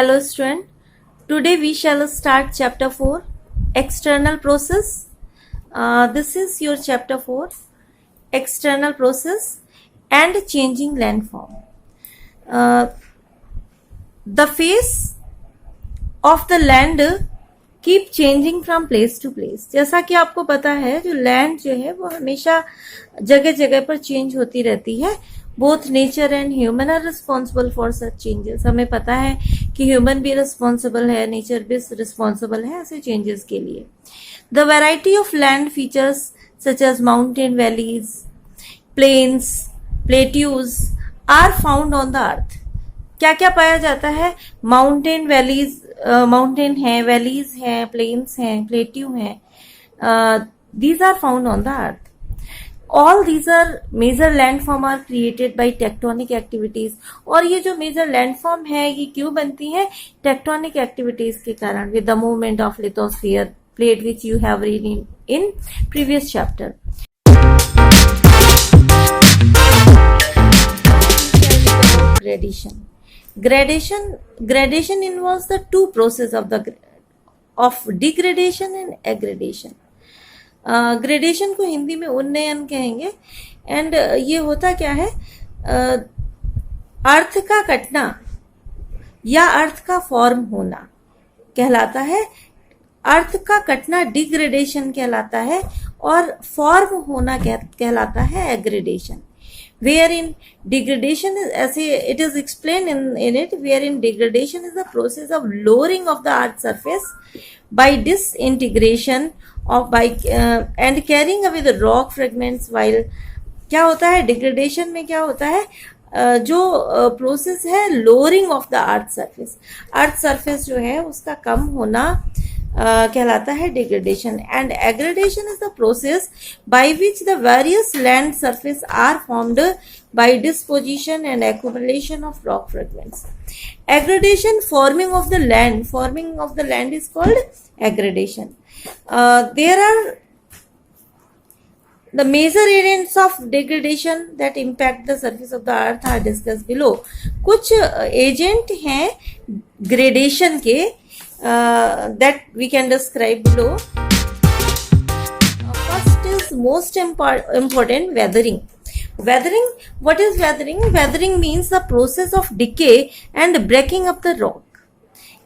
Hello student, today we shall start chapter 4 external process. This is your chapter 4 external process and changing landform. The face of the land keep changing from place to place. जैसा कि आपको पता है जो land जो है वो हमेशा जगह जगह पर चेंज होती रहती है. Both nature and human are responsible for such changes. हमें पता है कि ह्यूमन भी रिस्पॉन्सिबल है, नेचर भी रिस्पॉन्सिबल है ऐसे चेंजेस के लिए. The variety of land features such as mountain valleys, plains, plateaus are found on the earth. क्या क्या पाया जाता है? माउंटेन वैलीज, माउंटेन है, वैलीज हैं, प्लेन्स हैं, प्लेट्यू हैं. These are found on the earth. All these are major landform are created by tectonic activities. और ये जो major landform है ये क्यों बनती है? Tectonic activities के कारण, with the movement of lithosphere plate which you have read in previous chapter. Gradation involves the two process of degradation and aggradation. Gradation को हिंदी में उन्नयन कहेंगे. एंड ये होता क्या है? अर्थ का कटना या अर्थ का फॉर्म होना कहलाता है. अर्थ का कटना डिग्रेडेशन कहलाता है और फॉर्म होना कहलाता है aggradation. Wherein degradation is, as it is explained in it, wherein degradation is the process of lowering of the earth's surface by disintegration of and carrying away the rock fragments. While क्या होता है degradation में? क्या होता है? जो process है lowering of the earth surface, earth surface जो है उसका कम होना कहलाता है degradation. And aggradation is the process by which the various land surface are formed by disposition and accumulation of rock fragments. Aggradation, forming of the land is called aggradation. There are the major agents of degradation that impact the surface of the earth are discussed below. कुछ agent हैं gradation के that we can describe below. First is most important, weathering. What is weathering? Weathering means the process of decay and breaking up the rock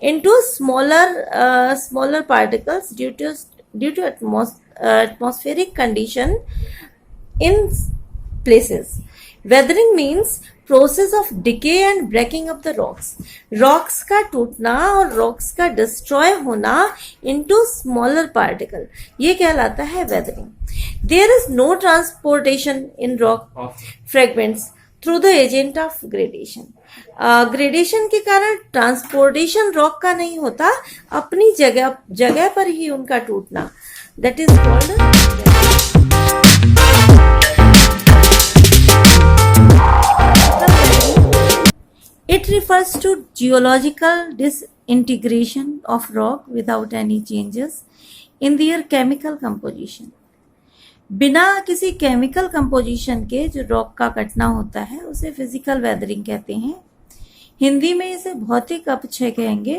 into smaller particles due to atmospheric condition in places. Weathering means process of decay and breaking up the rocks का टूटना और rocks का destroy होना into smaller particle, ये कहलाता है weathering. There is no transportation in rock fragments through the agent of gradation. Gradation के कारण ट्रांसपोर्टेशन रॉक का नहीं होता, अपनी जगह पर ही उनका टूटना, that is called. It refers to geological disintegration of rock without any changes in their chemical composition. बिना किसी केमिकल कंपोजिशन के जो रॉक का कटना होता है उसे फिजिकल वेदरिंग कहते हैं. हिंदी में इसे भौतिक अपक्षय कहेंगे.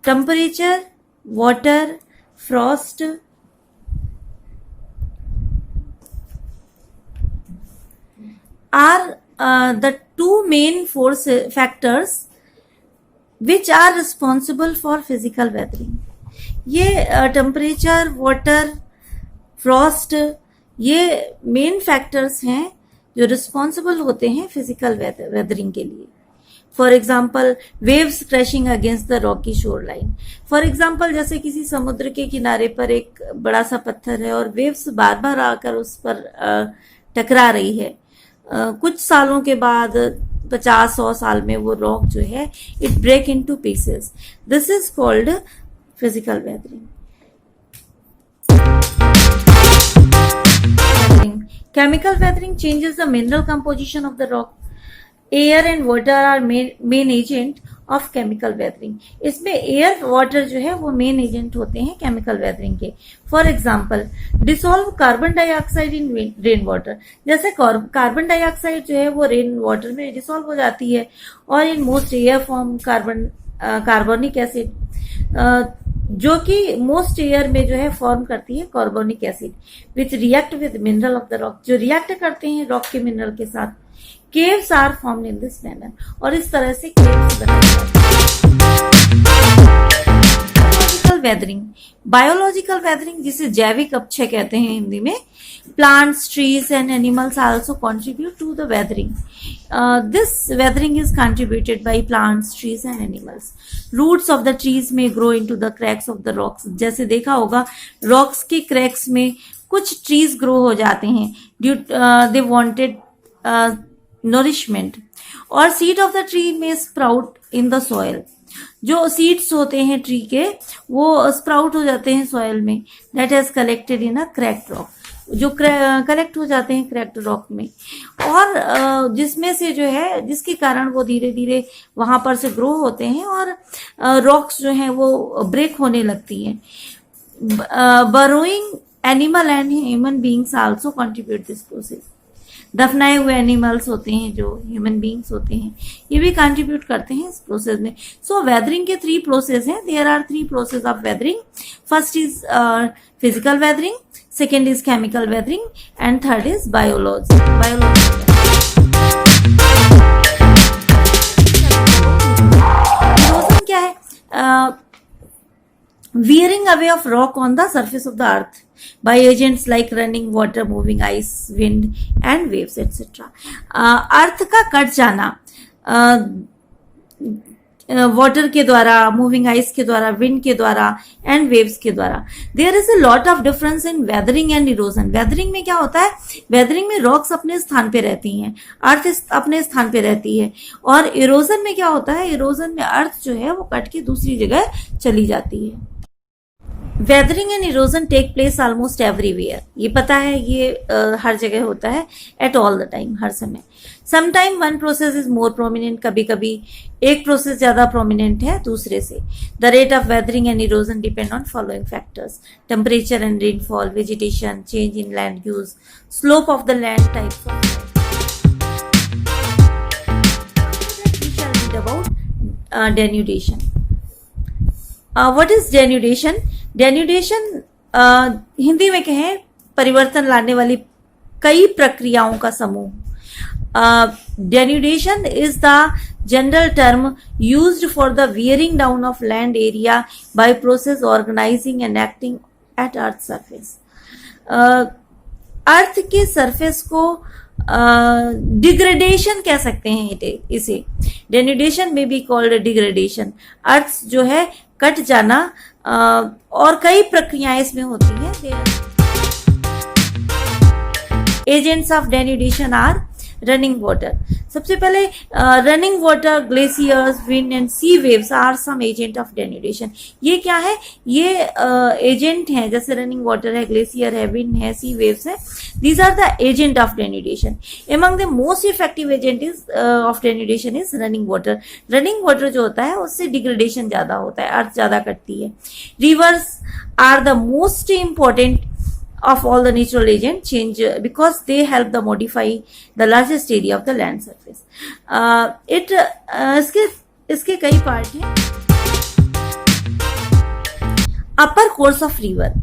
Temperature, water, Frost, are the two main factors which are responsible for physical weathering. ये टेम्परेचर, वाटर, फ्रॉस्ट ये मेन फैक्टर्स हैं जो रिस्पॉन्सिबल होते हैं फिजिकल वेदरिंग के लिए. For example waves crashing against the Rocky shore line. For example जैसे किसी समुद्र के किनारे पर एक बड़ा सा पत्थर है और वेव्स बार बार आकर उस पर टकरा रही है. कुछ सालों के बाद 50-100 साल में वो रॉक जो है it break into pieces. This is called physical weathering. Chemical weathering changes the mineral composition of the rock. Air and water are main agent of chemical weathering. इसमें एयर वाटर जो है वो मेन एजेंट होते हैं chemical weathering के. For example dissolve carbon dioxide in rain water. जैसे carbon dioxide जो है वो रेन वाटर में डिसॉल्व हो जाती है और in most air form carbon carbonic acid जो कि मोस्ट एयर में जो है फॉर्म करती है carbonic acid which react with mineral of the rock, जो रिएक्ट करते हैं रॉक के मिनरल के साथ। Caves are formed in this manner, और इस तरह से केव्स बनाए जाते हैं। वेदरिंग, बायोलॉजिकल वेदरिंग जिसे जैविक अपक्षय कहते हैं हिंदी में। Plants, trees and animals also contribute to the weathering. This weathering is contributed by plants, trees and animals. Roots of the trees may grow into the cracks of the rocks. जैसे देखा होगा rocks के cracks में कुछ trees grow हो जाते हैं they wanted nourishment. और seed of the tree may sprout in the soil. जो सीड्स होते हैं ट्री के वो स्प्राउट हो जाते हैं सॉइल में, that has collected in a cracked rock, जो कलेक्ट हो जाते हैं क्रैक्ड रॉक में, और जिसमें से जो है जिसके कारण वो धीरे धीरे वहां पर से ग्रो होते हैं और रॉक्स जो हैं वो ब्रेक होने लगती हैं। Burrowing animal and human beings also contribute this process. दफनाए हुए एनिमल्स होते हैं जो ह्यूमन बींग्स होते हैं ये भी कंट्रीब्यूट करते हैं इस प्रोसेस में। सो वेदरिंग के 3 प्रोसेस हैं, there are 3 process of weathering. First is physical weathering, second is chemical weathering and third is biological erosion क्या है? Wearing away of rock on the surface of the earth by agents like running water, moving ice, wind and waves etc. अर्थ का cut जाना water के द्वारा, moving ice के द्वारा, wind के द्वारा एंड वेव्स के द्वारा। There is a lot of difference in weathering and erosion. Weathering में क्या होता है? वेदरिंग में रॉक्स अपने स्थान पे रहती हैं, अर्थ अपने स्थान पे रहती है, और इरोजन में क्या होता है? इरोजन में अर्थ जो है वो कट के दूसरी जगह चली जाती है। Weathering and erosion take place almost everywhere, ये पता है, ये हर जगह होता है, एट ऑल द टाइम, हर समय। Sometime one process is more prominent, कभी कभी एक प्रोसेस ज्यादा प्रोमिनेंट है दूसरे से। The rate of weathering and erosion depend on following factors: temperature and rainfall, vegetation, change in land use, slope of the land, types of about denudation. What is denudation? Denudation Hindi में कहें परिवर्तन लाने वाली कई प्रक्रियाओं का समूह। Denudation is the general term used for the wearing down of land area by process organizing and acting at earth's surface. अर्थ के सरफेस को डिग्रेडेशन कह सकते हैं इसे। डेन्यूडेशन में भी कॉल्ड डिग्रेडेशन। अर्थ जो है कट जाना, और कई प्रक्रियाएं इसमें होती हैं। Agents of denudation are running water. सबसे पहले running water, glaciers, wind and sea waves are some agent of denudation. ये क्या है? ये एजेंट हैं, जैसे रनिंग वाटर है, ग्लेशियर है, विंड है, सी वेव्स है। These are the agent of denudation. Among the most effective agent is of denudation is running water. Running water जो होता है उससे डिग्रेडेशन ज्यादा होता है, अर्थ ज्यादा कटती है। Rivers are the most important of all the natural agent change because they help the modify the largest area of the land surface. इसके कई पार्ट हैं। अपर कोर्स ऑफ रिवर,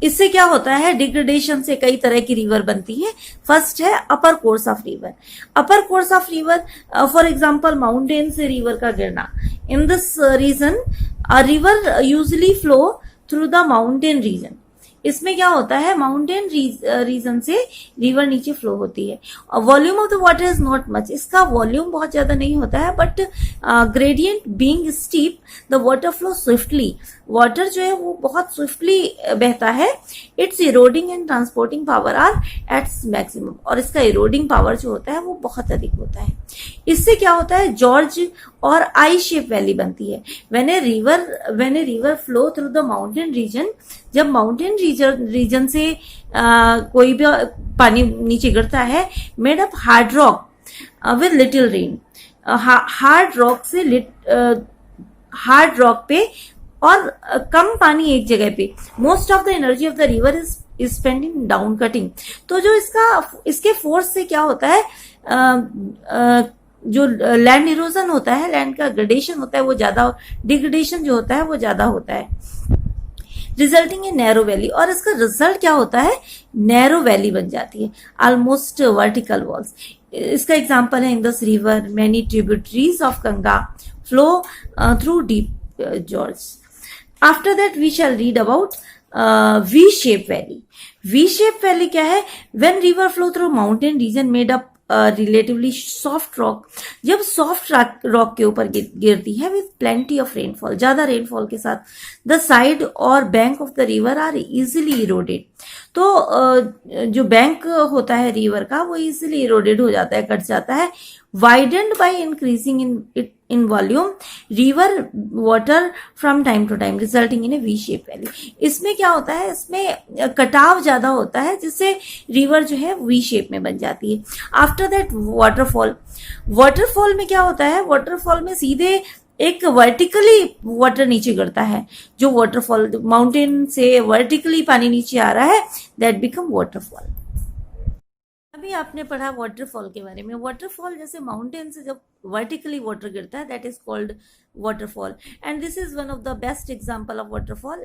इससे क्या होता है? डिग्रेडेशन से कई तरह की रिवर बनती है। फर्स्ट है upper course of river. Upper course of river, for example mountain से रिवर का गिरना। In this region a river usually flow through the mountain region. इसमें क्या होता है? माउंटेन रीजन से रिवर नीचे फ्लो होती है। Volume of the water is not much, इसका वॉल्यूम बहुत ज्यादा नहीं होता है, but gradient being steep the water flow swiftly. Water जो है वो बहुत स्विफ्टली बहता है। Its eroding and transporting power are at maximum, और इसका इरोडिंग पावर जो होता है वो बहुत अधिक होता है। इससे क्या होता है? जॉर्ज और आई शेप वैली बनती है। When a river flow through the mountain reason, जब माउंटेन रीजन से कोई भी पानी नीचे गिरता है, made up hard rock with little rain. Hard rock पे और कम पानी एक जगह पे। Most of the energy of the river is spend in down cutting. तो जो इसके फोर्स से क्या होता है? जो लैंड इरोजन होता है, लैंड का ग्रेडेशन होता है वो ज्यादा, डिग्रेडेशन जो होता है वो ज्यादा होता है, रिजल्टिंग इन नैरो वैली। और इसका रिजल्ट क्या होता है, नैरो वैली बन जाती है, ऑलमोस्ट वर्टिकल वॉल्स। इसका एग्जांपल है Indus river, many tributaries of Ganga flow through deep gorge. After that we shall read about V shape valley. V shape valley क्या है, when river flow through mountain region made up relatively soft rock, जब soft rock के ऊपर गिरती है with plenty of rainfall, ज्यादा rainfall के साथ, द साइड और bank of the river are easily eroded. तो जो बैंक होता है रिवर का वो इजिली इरोडेड हो जाता है, कट जाता है। Widened by increasing in volume river water from time to time resulting in a V shape valley. इसमें क्या होता है, इसमें कटाव ज्यादा होता है जिससे रिवर जो है वी शेप में बन जाती है। आफ्टर दैट वाटरफॉल, वाटरफॉल में क्या होता है, वाटरफॉल में सीधे एक वर्टिकली वाटर नीचे गिरता है, जो वाटरफॉल माउंटेन से वर्टिकली पानी नीचे आ रहा है, दैट बिकम वाटरफॉल। अभी आपने पढ़ा वाटरफॉल के बारे में। वाटरफॉल जैसे माउंटेन से जब वर्टिकली वाटर गिरता है, that is called waterfall, and this is one of the best example of waterfall.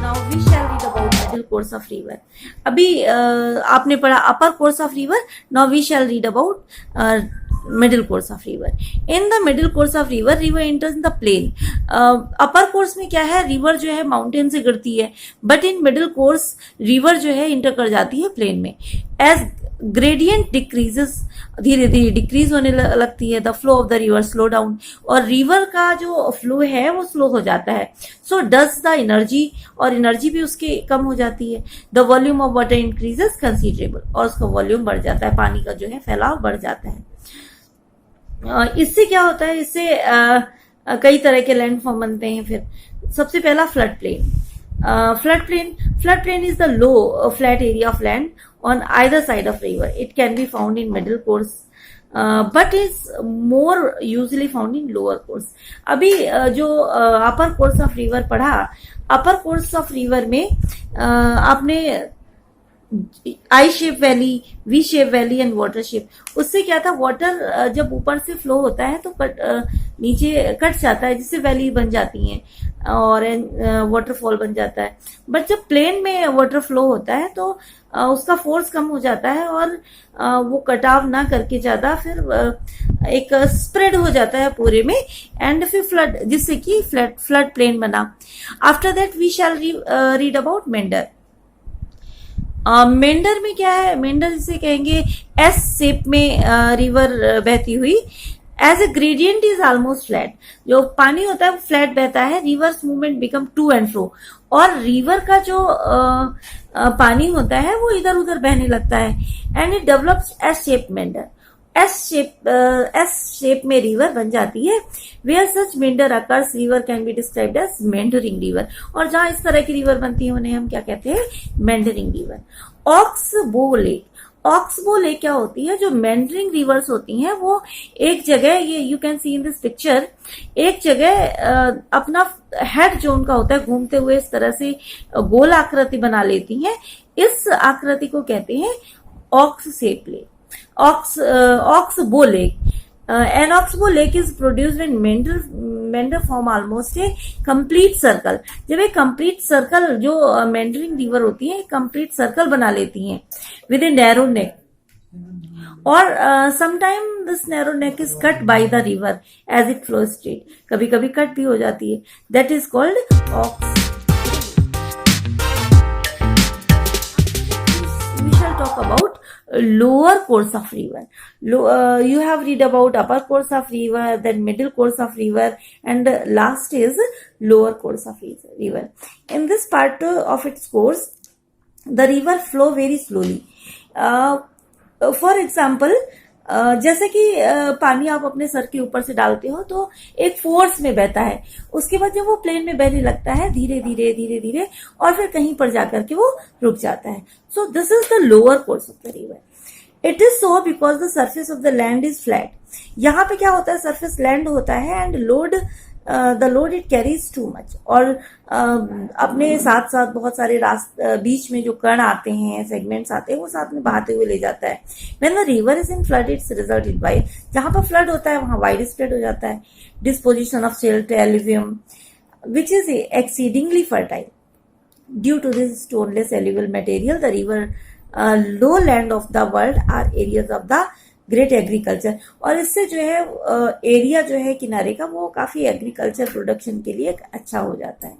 Now we shall read about middle course of river. अभी आपने पढ़ा upper course of river, now we shall read about middle course of river. In the middle course of river, river enters in the plain. Upper course में क्या है, river जो है mountain से गिरती है, but in middle course river जो है इंटर कर जाती है प्लेन में। एज ग्रेडियंट डिक्रीजेस, धीरे धीरे डिक्रीज होने लगती है, the flow of the river slow down, और रिवर का जो फ्लो है वो स्लो हो जाता है। सो डज द एनर्जी, और एनर्जी भी उसकी कम हो जाती है। The volume of water increases considerable, और उसका वॉल्यूम बढ़ जाता है, पानी का जो है फैलाव बढ़ जाता है। इससे क्या होता है, इससे कई तरह के लैंड फॉर्म बनते हैं। फिर सबसे पहला flood plain. Flood plain is the low flat area of land on either side of river. It can be found in middle course but is more usually found in lower course. अभी जो अपर course of river पढ़ा, upper course of river में आपने I shape valley, V shape valley and water shape. उससे क्या था, water जब ऊपर से फ्लो होता है तो नीचे कट जाता है, जिससे वैली बन जाती है और वाटरफॉल बन जाता है। बट जब प्लेन में वाटर फ्लो होता है तो उसका फोर्स कम हो जाता है और वो कटाव ना करके ज्यादा फिर एक स्प्रेड हो जाता है पूरे में, एंड फिर फ्लड, जिससे कि फ्लड प्लेन बना। After that we shall read about meander. Meander में क्या है, मेंडर जिसे कहेंगे एस शेप में रिवर बहती हुई। As a gradient is almost flat, जो पानी होता है वो फ्लैट बहता है। Rivers movement become to and fro, और रिवर का जो पानी होता है वो इधर उधर बहने लगता है। And it develops S shape meander, S shape में रिवर बन जाती है। Where such meander occurs, river can be described as meandering river, और जहां इस तरह की रिवर बनती है उन्हें हम क्या कहते हैं, meandering river. Oxbow lake, oxbow lake क्या होती है, जो मेंडरिंग रिवर्स होती हैं वो एक जगह, ये you can see in this picture, एक जगह अपना हेड जो उनका होता है घूमते हुए इस तरह से गोल आकृति बना लेती हैं। इस आकृति को कहते हैं ox shape lake, Oxbow Lake. An Oxbow Lake is produced when meander form almost a complete circle. जब एक complete circle जो meandering river होती है, complete circle बना लेती हैं with a narrow neck. और sometime this narrow neck is cut by the river as it flows straight. कभी कभी कट भी हो जाती है. That is called ox. We shall talk about lower course of river. You have read about upper course of river, then middle course of river, and last is lower course of river. In this part of its course, the river flow very slowly. For example, जैसे कि पानी आप अपने sir के ऊपर से डालते हो तो एक फोर्स में बहता है, उसके बाद जब वो प्लेन में बहने लगता है धीरे धीरे धीरे धीरे, और फिर कहीं पर जाकर के वो रुक जाता है. So this is the lower course of the river. It is so because the surface of the land is flat. यहाँ पे क्या होता है, सरफेस लैंड होता है and load the load it carries too much, और अपने साथ साथ बहुत सारे बीच में जो कण आते हैं, सेगमेंट्स आते हैं, वो साथ में बहाते हुए ले जाता है. When the river is in flood it's result in wide, जहां पर फ्लड होता है वहां वाइड स्प्रेड हो जाता है. Disposition of silt, alluvium which is exceedingly fertile. Due to this stoneless alluvial material, the river lowland of the world are areas of the great agriculture. और इससे जो है एरिया जो है किनारे का वो काफी एग्रीकल्चर प्रोडक्शन के लिए अच्छा हो जाता है.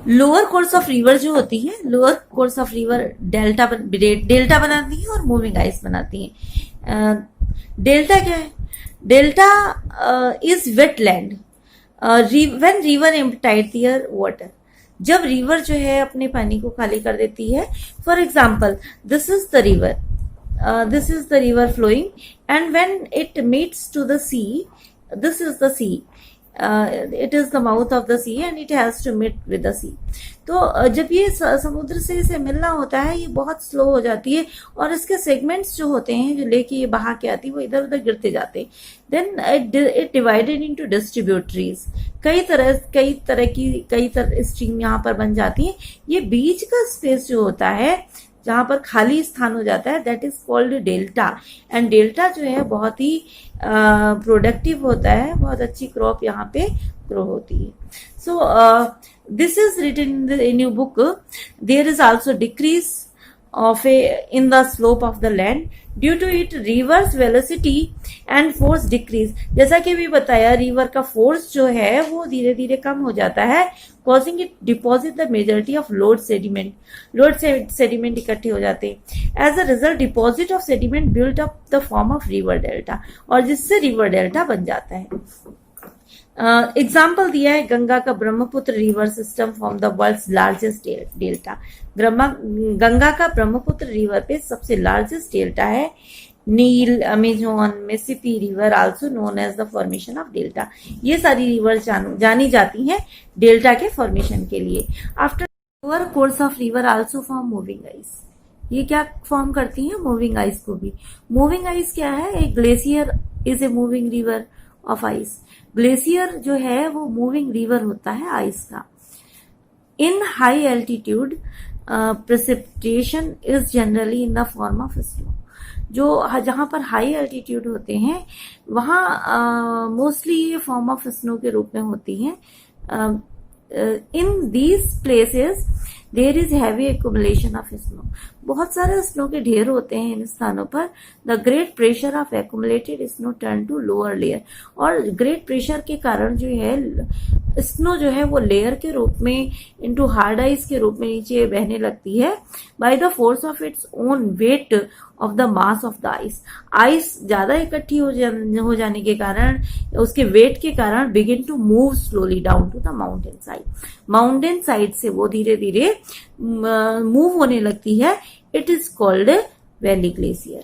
लोअर कोर्स ऑफ रिवर जो होती है, lower course of river delta बनाती है और मूविंग आइस बनाती है. डेल्टा क्या है? Delta is wetland when river emptied their water. जब रिवर जो है अपने पानी को खाली कर देती है, for example this is the river flowing and when it meets to the sea, this is the sea, it is the mouth of the sea and it has to meet with the sea. तो जब ये समुद्र से इसे मिलना होता है, ये बहुत स्लो हो जाती है और इसके सेगमेंट्स जो होते हैं जो लेके ये बहा के आती है वो इधर उधर गिरते जाते हैं. Then it divided into distributaries. कई तरह स्ट्रीम यहाँ पर बन जाती है. ये बीच का स्पेस जो होता है जहां पर खाली स्थान हो जाता है, that is called delta. And delta जो है बहुत ही प्रोडक्टिव होता है, बहुत अच्छी क्रॉप यहाँ पे ग्रो होती है. So this is written in your book. There is also decrease of in the slope of the land due to it reverse velocity and force decrease. जैसा कि भी बताया, रिवर का फोर्स जो है वो धीरे धीरे कम हो जाता है, causing it deposit the majority of load sediment इकट्ठे हो जाते हैं. As a result, deposit of sediment built up the form of river delta, और जिससे रिवर डेल्टा बन जाता है. एग्जाम्पल दिया है गंगा का Brahmaputra river system from the world's largest delta. Ganga का ब्रह्मपुत्र रिवर पे सबसे लार्जेस्ट डेल्टा है. Nile, Amazon, Mississippi river also known as the formation of delta. ये सारी रिवर जानी जाती हैं डेल्टा के फॉर्मेशन के लिए. After lower course of river also form moving ice. ये क्या फॉर्म करती हैं? मूविंग आइस को भी. मूविंग आइस क्या है? एक glacier is a moving river of ice. Glacier जो है वो मूविंग रिवर होता है आइस का. इन high altitude precipitation is generally in the form of snow. जो जहां पर हाई एल्टीट्यूड होते हैं वहां मोस्टली ये फॉर्म ऑफ स्नो के रूप में होती हैं. In these places there is heavy accumulation of snow. बहुत सारे स्नो के ढेर होते हैं इन स्थानों पर. The great pressure of accumulated snow turn to lower layer. और ग्रेट प्रेशर के कारण जो है स्नो जो है वो लेयर के रूप में इनटू हार्ड आइस के रूप में नीचे बहने लगती है. By the force of its own weight of the mass of the ice. Ice ज्यादा इकट्ठी हो जाने के कारण, उसके वेट के कारण begin to move slowly down to the mountain side. Mountain side से वो धीरे धीरे मूव होने लगती है. It is called valley glacier.